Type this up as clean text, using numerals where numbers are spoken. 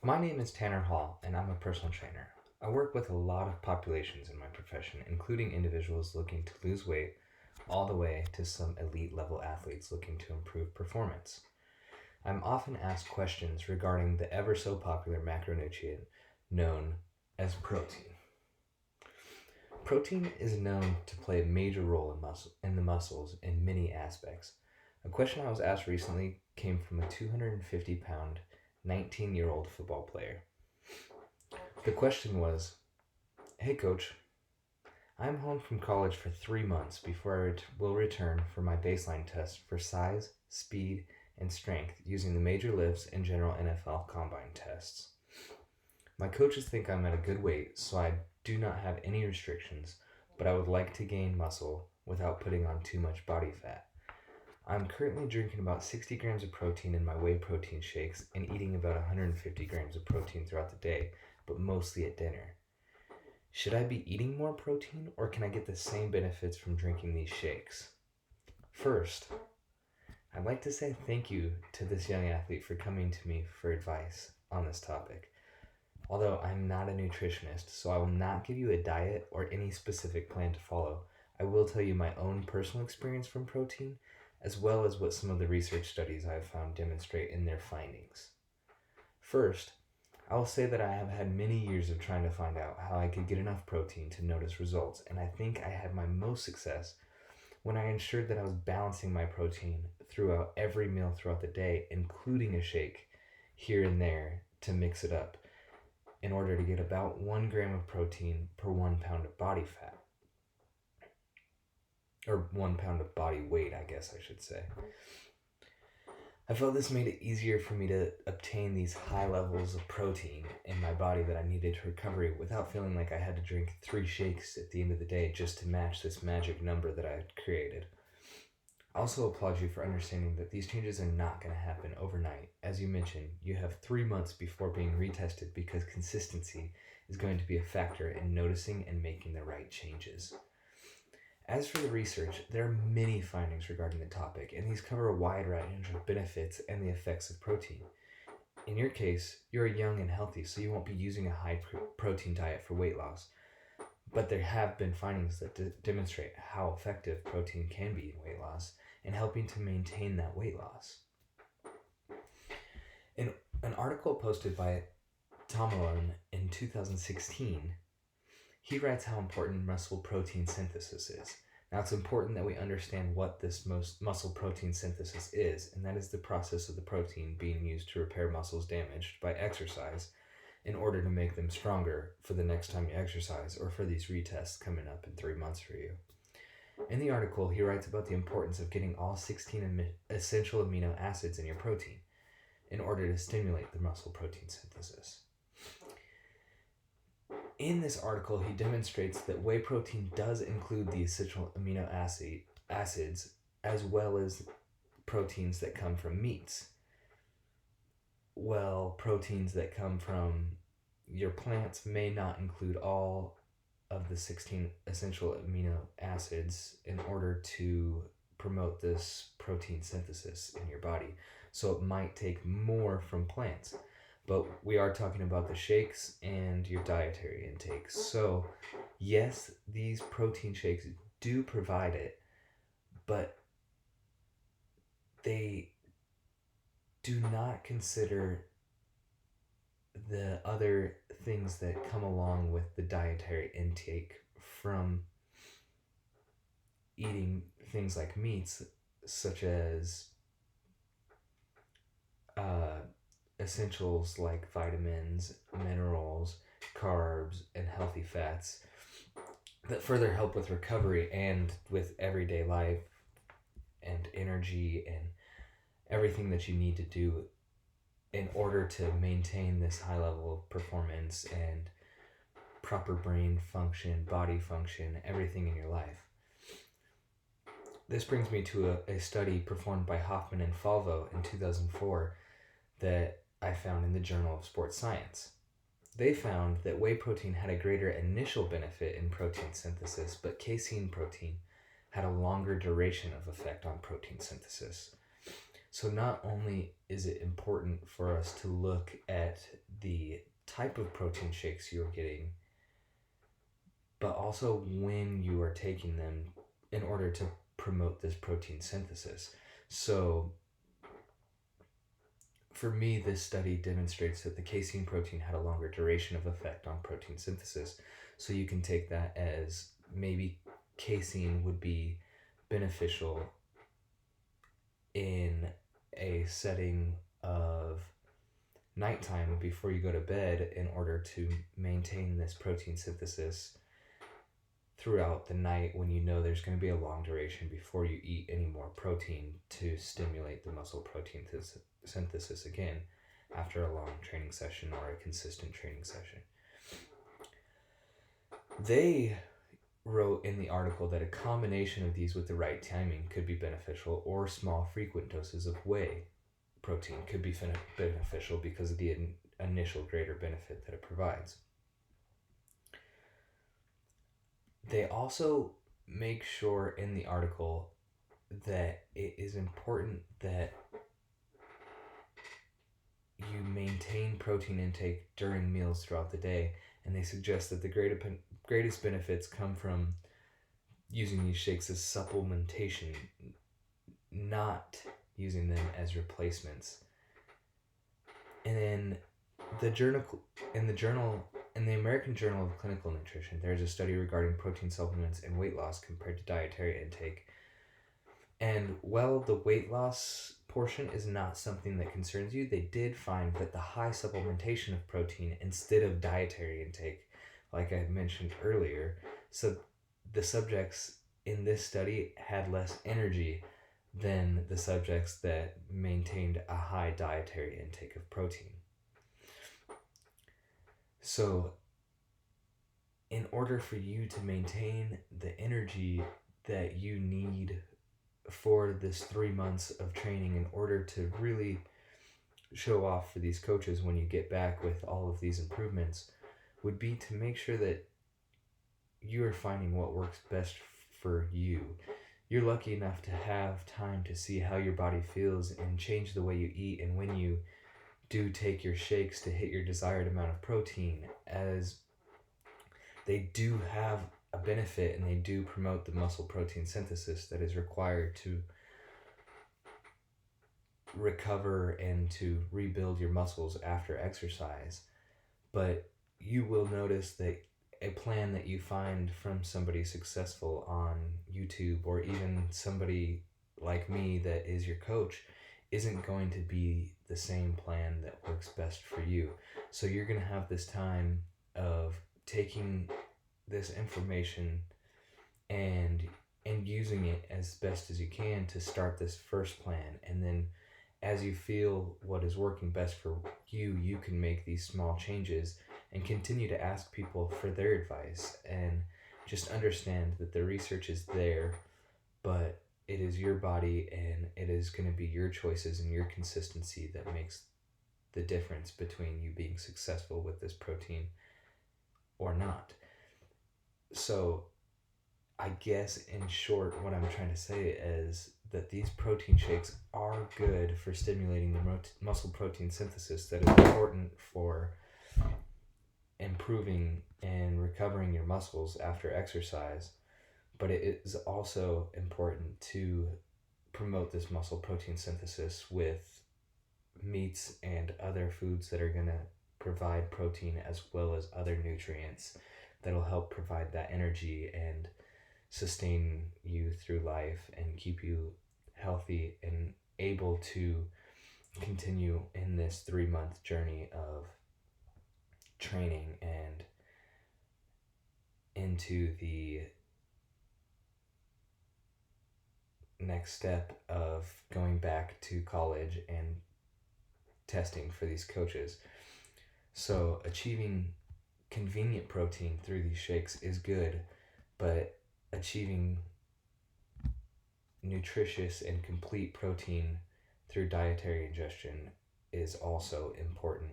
My name is Tanner Hall, and I'm a personal trainer. I work with a lot of populations in my profession, including individuals looking to lose weight, all the way to some elite level athletes looking to improve performance. I'm often asked questions regarding the ever so popular macronutrient known as protein. Protein is known to play a major role in the muscles in many aspects. A question I was asked recently came from a 250-pound, 19-year-old football player. The question was, "Hey coach, I'm home from college for 3 months before will return for my baseline test for size, speed, and strength using the major lifts and general NFL combine tests. My coaches think I'm at a good weight, so I do not have any restrictions, but I would like to gain muscle without putting on too much body fat. I'm currently drinking about 60 grams of protein in my whey protein shakes and eating about 150 grams of protein throughout the day, but mostly at dinner. Should I be eating more protein or can I get the same benefits from drinking these shakes?" First, I'd like to say thank you to this young athlete for coming to me for advice on this topic. Although I'm not a nutritionist, so I will not give you a diet or any specific plan to follow, I will tell you my own personal experience from protein, as well as what some of the research studies I have found demonstrate in their findings. First, I will say that I have had many years of trying to find out how I could get enough protein to notice results, and I think I had my most success when I ensured that I was balancing my protein throughout every meal throughout the day, including a shake here and there to mix it up in order to get about 1 gram of protein per 1 pound of body fat. Or 1 pound of body weight, I guess I should say. I felt this made it easier for me to obtain these high levels of protein in my body that I needed to recovery without feeling like I had to drink 3 shakes at the end of the day just to match this magic number that I had created. I also applaud you for understanding that these changes are not going to happen overnight. As you mentioned, you have 3 months before being retested because consistency is going to be a factor in noticing and making the right changes. As for the research, there are many findings regarding the topic, and these cover a wide range of benefits and the effects of protein. In your case, you're young and healthy, so you won't be using a high protein diet for weight loss. But there have been findings that demonstrate how effective protein can be in weight loss and helping to maintain that weight loss. In an article posted by Tom Malone in 2016, he writes how important muscle protein synthesis is. Now, it's important that we understand what this muscle protein synthesis is, and that is the process of the protein being used to repair muscles damaged by exercise in order to make them stronger for the next time you exercise or for these retests coming up in 3 months for you. In the article, he writes about the importance of getting all 16 essential amino acids in your protein in order to stimulate the muscle protein synthesis. In this article, he demonstrates that whey protein does include the essential amino acids as well as proteins that come from meats. Well, proteins that come from your plants may not include all of the 16 essential amino acids in order to promote this protein synthesis in your body. So it might take more from plants. But we are talking about the shakes and your dietary intake. So, yes, these protein shakes do provide it, but they do not consider the other things that come along with the dietary intake from eating things like meats, such as essentials like vitamins, minerals, carbs, and healthy fats that further help with recovery and with everyday life and energy and everything that you need to do in order to maintain this high level of performance and proper brain function, body function, everything in your life. This brings me to a study performed by Hoffman and Falvo in 2004 that I found in the Journal of Sports Science. They found that whey protein had a greater initial benefit in protein synthesis, but casein protein had a longer duration of effect on protein synthesis. So not only is it important for us to look at the type of protein shakes you're getting, but also when you are taking them in order to promote this protein synthesis. So for me, this study demonstrates that the casein protein had a longer duration of effect on protein synthesis. So you can take that as maybe casein would be beneficial in a setting of nighttime before you go to bed in order to maintain this protein synthesis throughout the night when you know there's going to be a long duration before you eat any more protein to stimulate the muscle protein synthesis again after a long training session or a consistent training session. They wrote in the article that a combination of these with the right timing could be beneficial, or small frequent doses of whey protein could be beneficial because of the initial greater benefit that it provides. They also make sure in the article that it is important that you maintain protein intake during meals throughout the day, and they suggest that the greatest benefits come from using these shakes as supplementation, not using them as replacements. And in the American Journal of Clinical Nutrition, there's a study regarding protein supplements and weight loss compared to dietary intake. And while the weight loss portion is not something that concerns you, they did find that the high supplementation of protein instead of dietary intake, like I mentioned earlier, so the subjects in this study had less energy than the subjects that maintained a high dietary intake of protein. So in order for you to maintain the energy that you need for this 3 months of training, in order to really show off for these coaches when you get back with all of these improvements, would be to make sure that you are finding what works best for you. You're lucky enough to have time to see how your body feels and change the way you eat, and when you do take your shakes to hit your desired amount of protein, as they do have a benefit and they do promote the muscle protein synthesis that is required to recover and to rebuild your muscles after exercise. But you will notice that a plan that you find from somebody successful on YouTube, or even somebody like me that is your coach, isn't going to be the same plan that works best for you. So you're going to have this time of taking this information and using it as best as you can to start this first plan, and then as you feel what is working best for you, you can make these small changes and continue to ask people for their advice, and just understand that the research is there, but it is your body and it is going to be your choices and your consistency that makes the difference between you being successful with this protein or not. So I guess in short, what I'm trying to say is that these protein shakes are good for stimulating the muscle protein synthesis that is important for improving and recovering your muscles after exercise, but it is also important to promote this muscle protein synthesis with meats and other foods that are going to provide protein as well as other nutrients that'll help provide that energy and sustain you through life and keep you healthy and able to continue in this 3-month journey of training and into the next step of going back to college and testing for these coaches. So achieving convenient protein through these shakes is good, but achieving nutritious and complete protein through dietary ingestion is also important.